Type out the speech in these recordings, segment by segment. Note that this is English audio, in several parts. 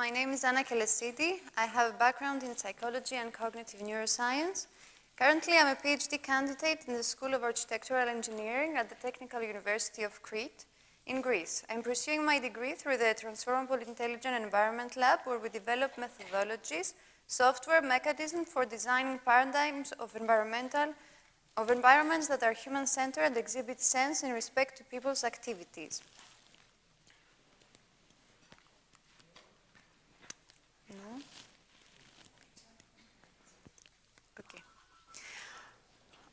my name is Kelesidi. I have a background in psychology and cognitive neuroscience. Currently, I'm a PhD candidate in the School of Architectural Engineering at the Technical University of Crete in Greece. I'm pursuing my degree through the Transformable Intelligent Environment Lab, where we develop methodologies, software mechanisms for designing paradigms of environments that are human-centered and exhibit sense in respect to people's activities.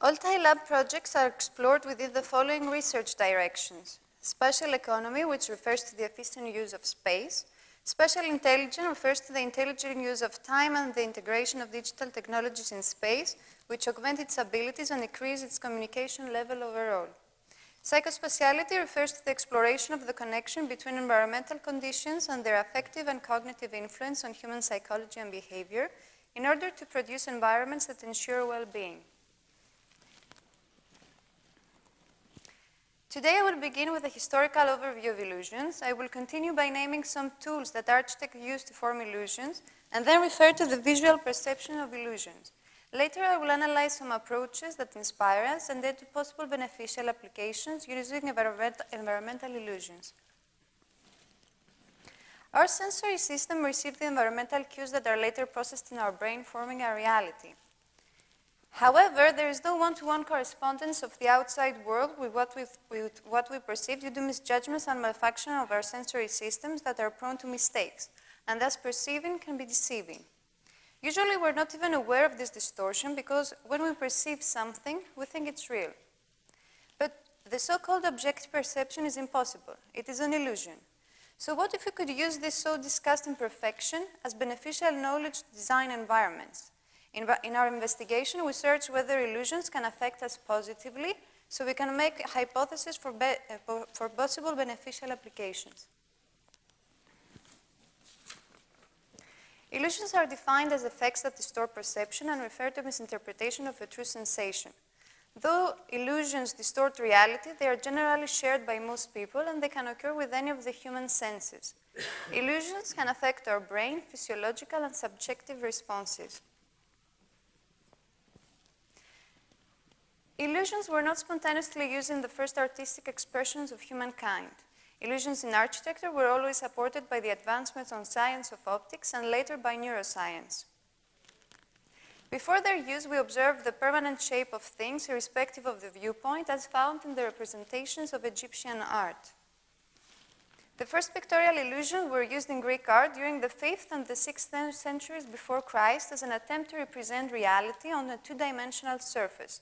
Multi-lab projects are explored within the following research directions: spatial economy, which refers to the efficient use of space; spatial intelligence refers to the intelligent use of time and the integration of digital technologies in space, which augment its abilities and increase its communication level overall. Psychospatiality refers to the exploration of the connection between environmental conditions and their affective and cognitive influence on human psychology and behavior in order to produce environments that ensure well-being. Today I will begin with a historical overview of illusions. I will continue by naming some tools that architects use to form illusions, and then refer to the visual perception of illusions. Later I will analyze some approaches that inspire us and then to possible beneficial applications using environmental illusions. Our sensory system receives the environmental cues that are later processed in our brain, forming our reality. However, there is no one-to-one correspondence of the outside world with what we perceive due to misjudgments and malfunction of our sensory systems that are prone to mistakes, and thus perceiving can be deceiving. Usually, we're not even aware of this distortion because when we perceive something, we think it's real. But the so-called objective perception is impossible. It is an illusion. So what if we could use this so discussed imperfection as beneficial knowledge to design environments? In our investigation, we search whether illusions can affect us positively, so we can make hypotheses for possible beneficial applications. Illusions are defined as effects that distort perception and refer to misinterpretation of a true sensation. Though illusions distort reality, they are generally shared by most people, and they can occur with any of the human senses. Illusions can affect our brain, physiological and subjective responses. Illusions were not spontaneously used in the first artistic expressions of humankind. Illusions in architecture were always supported by the advancements on science of optics and later by neuroscience. Before their use, we observed the permanent shape of things irrespective of the viewpoint as found in the representations of Egyptian art. The first pictorial illusions were used in Greek art during the 5th and the 6th centuries before Christ as an attempt to represent reality on a two-dimensional surface.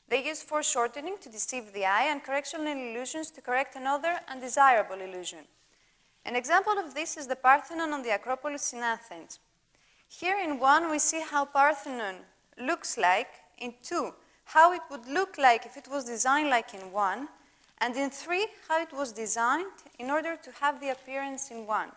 They use foreshortening to deceive the eye and correctional illusions to correct another undesirable illusion. An example of this is the Parthenon on the Acropolis in Athens. Here in 1, we see how Parthenon looks like, in 2, how it would look like if it was designed like in 1, and in 3, how it was designed in order to have the appearance in 1.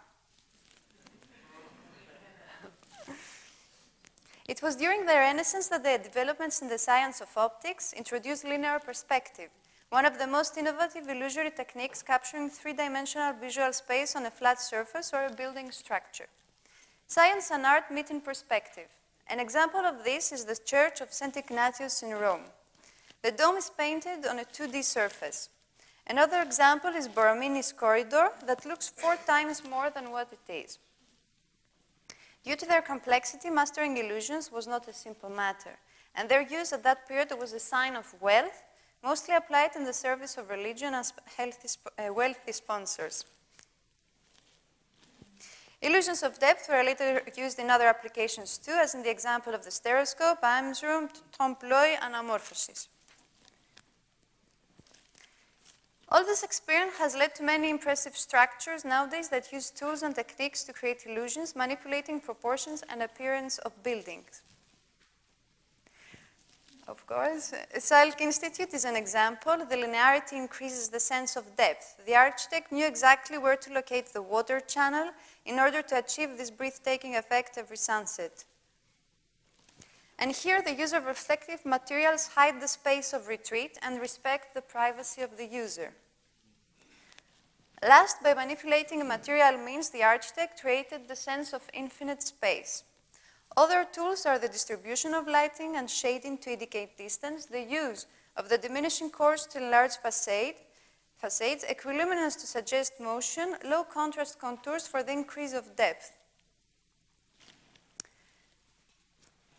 It was during the Renaissance that the developments in the science of optics introduced linear perspective, one of the most innovative illusory techniques capturing three-dimensional visual space on a flat surface or a building structure. Science and art meet in perspective. An example of this is the Church of St. Ignatius in Rome. The dome is painted on a 2D surface. Another example is Borromini's corridor that looks 4 times more than what it is. Due to their complexity, mastering illusions was not a simple matter, and their use at that period was a sign of wealth, mostly applied in the service of religion and wealthy sponsors. Illusions of depth were later used in other applications too, as in the example of the stereoscope, Ames room, trompe-l'œil, and amorphosis. All this experience has led to many impressive structures nowadays that use tools and techniques to create illusions, manipulating proportions and appearance of buildings. Of course, Salk Institute is an example. The linearity increases the sense of depth. The architect knew exactly where to locate the water channel in order to achieve this breathtaking effect every sunset. And here, the use of reflective materials hide the space of retreat and respect the privacy of the user. Last, by manipulating material means, the architect created the sense of infinite space. Other tools are the distribution of lighting and shading to indicate distance, the use of the diminishing course to enlarge facades, equiluminance to suggest motion, low contrast contours for the increase of depth.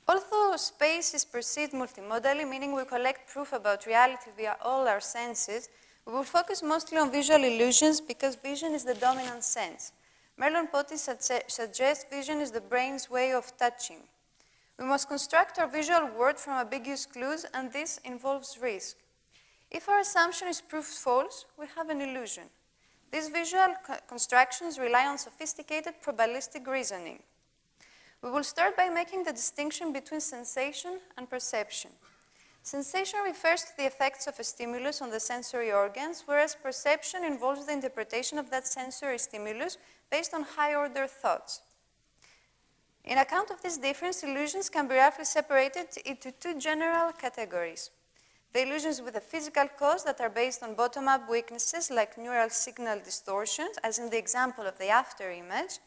Although space is perceived multimodally, meaning we collect proof about reality via all our senses, we will focus mostly on visual illusions because vision is the dominant sense. Merleau-Ponty suggests vision is the brain's way of touching. We must construct our visual world from ambiguous clues, and this involves risk. If our assumption is proved false, we have an illusion. These visual constructions rely on sophisticated probabilistic reasoning. We will start by making the distinction between sensation and perception. Sensation refers to the effects of a stimulus on the sensory organs, whereas perception involves the interpretation of that sensory stimulus based on high-order thoughts. In account of this difference, illusions can be roughly separated into two general categories. The illusions with a physical cause that are based on bottom-up weaknesses like neural signal distortions, as in the example of the after image,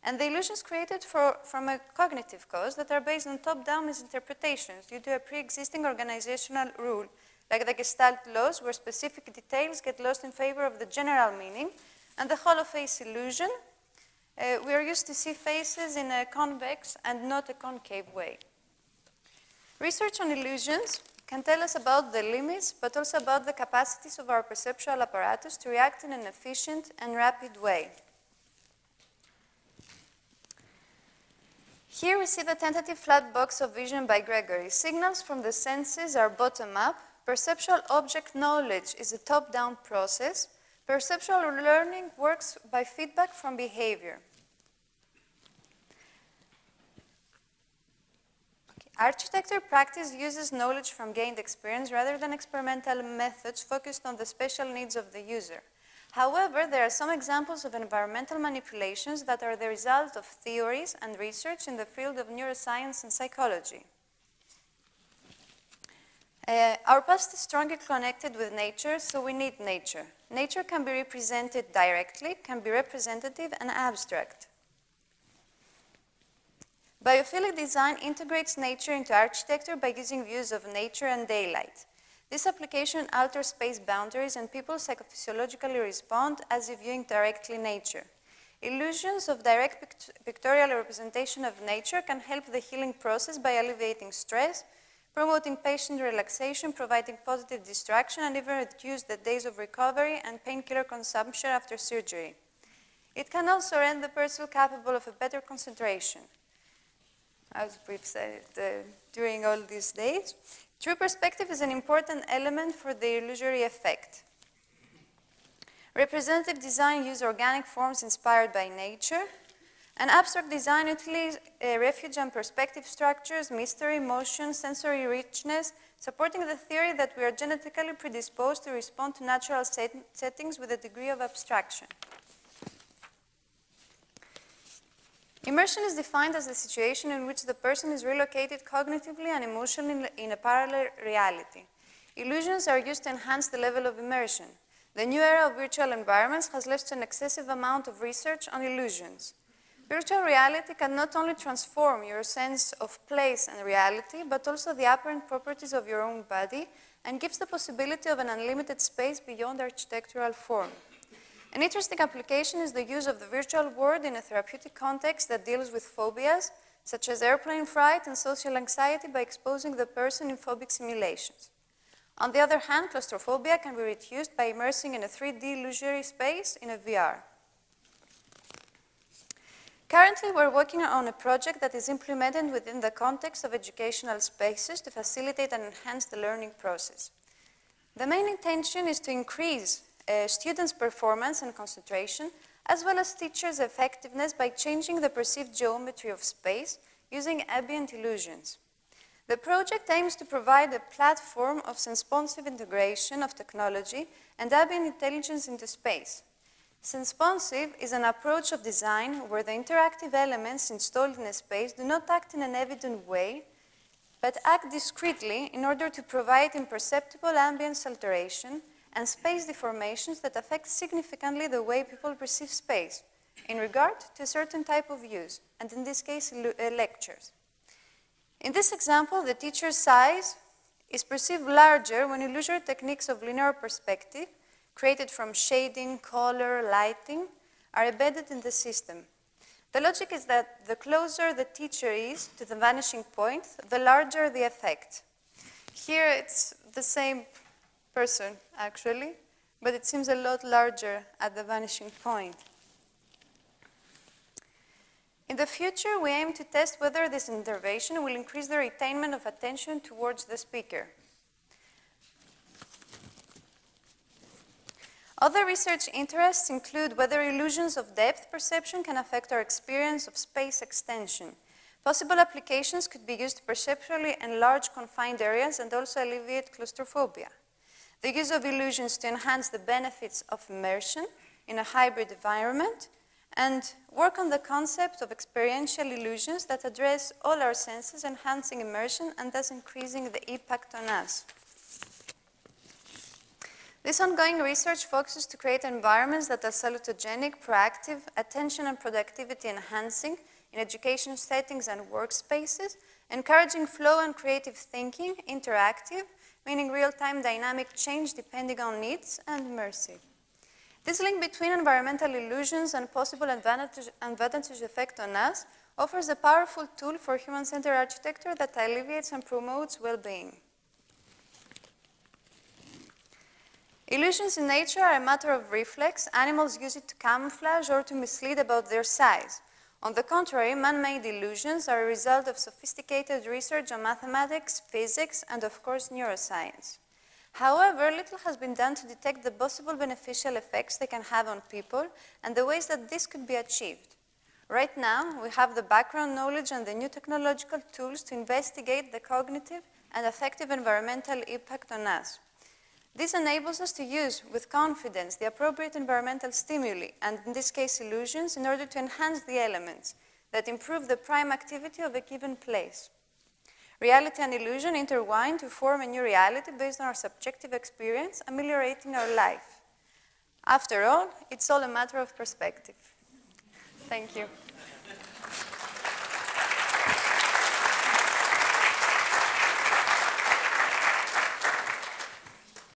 and the illusions created from a cognitive cause that are based on top-down misinterpretations due to a pre-existing organizational rule, like the Gestalt laws, where specific details get lost in favor of the general meaning, and the hollow face illusion. We are used to see faces in a convex and not a concave way. Research on illusions can tell us about the limits, but also about the capacities of our perceptual apparatus to react in an efficient and rapid way. Here we see the tentative flat box of vision by Gregory. Signals from the senses are bottom-up. Perceptual object knowledge is a top-down process. Perceptual learning works by feedback from behavior. Architecture practice uses knowledge from gained experience rather than experimental methods focused on the special needs of the user. However, there are some examples of environmental manipulations that are the result of theories and research in the field of neuroscience and psychology. Our past is strongly connected with nature, so we need nature. Nature can be represented directly, can be representative and abstract. Biophilic design integrates nature into architecture by using views of nature and daylight. This application alters space boundaries, and people psychophysiologically respond as if viewing directly nature. Illusions of direct pictorial representation of nature can help the healing process by alleviating stress, promoting patient relaxation, providing positive distraction, and even reduce the days of recovery and painkiller consumption after surgery. It can also render the person capable of a better concentration, as we've said during all these days. True perspective is an important element for the illusory effect. Representative design uses organic forms inspired by nature, and abstract design utilizes refuge and perspective structures, mystery, motion, sensory richness, supporting the theory that we are genetically predisposed to respond to natural settings with a degree of abstraction. Immersion is defined as the situation in which the person is relocated cognitively and emotionally in a parallel reality. Illusions are used to enhance the level of immersion. The new era of virtual environments has led to an excessive amount of research on illusions. Virtual reality can not only transform your sense of place and reality, but also the apparent properties of your own body, and gives the possibility of an unlimited space beyond architectural form. An interesting application is the use of the virtual world in a therapeutic context that deals with phobias, such as airplane fright and social anxiety, by exposing the person in phobic simulations. On the other hand, claustrophobia can be reduced by immersing in a 3D illusory space in a VR. Currently, we're working on a project that is implemented within the context of educational spaces to facilitate and enhance the learning process. The main intention is to increase students' performance and concentration, as well as teachers' effectiveness by changing the perceived geometry of space using ambient illusions. The project aims to provide a platform of responsive integration of technology and ambient intelligence into space. Responsive is an approach of design where the interactive elements installed in a space do not act in an evident way, but act discreetly in order to provide imperceptible ambience alteration and space deformations that affect significantly the way people perceive space in regard to a certain type of use, and in this case, lectures. In this example, the teacher's size is perceived larger when illusory techniques of linear perspective, created from shading, color, lighting, are embedded in the system. The logic is that the closer the teacher is to the vanishing point, the larger the effect. Here it's the same person, actually, but it seems a lot larger at the vanishing point. In the future, we aim to test whether this intervention will increase the retainment of attention towards the speaker. Other research interests include whether illusions of depth perception can affect our experience of space extension. Possible applications could be used to perceptually enlarge confined areas and also alleviate claustrophobia. The use of illusions to enhance the benefits of immersion in a hybrid environment, and work on the concept of experiential illusions that address all our senses, enhancing immersion and thus increasing the impact on us. This ongoing research focuses to create environments that are salutogenic, proactive, attention and productivity enhancing in education settings and workspaces, encouraging flow and creative thinking, interactive, meaning real-time dynamic change depending on needs, and immersive. This link between environmental illusions and possible advantageous effect on us offers a powerful tool for human-centered architecture that alleviates and promotes well-being. Illusions in nature are a matter of reflex. Animals use it to camouflage or to mislead about their size. On the contrary, man-made illusions are a result of sophisticated research on mathematics, physics, and of course neuroscience. However, little has been done to detect the possible beneficial effects they can have on people and the ways that this could be achieved. Right now, we have the background knowledge and the new technological tools to investigate the cognitive and affective environmental impact on us. This enables us to use with confidence the appropriate environmental stimuli, and in this case illusions, in order to enhance the elements that improve the prime activity of a given place. Reality and illusion intertwine to form a new reality based on our subjective experience, ameliorating our life. After all, it's all a matter of perspective. Thank you.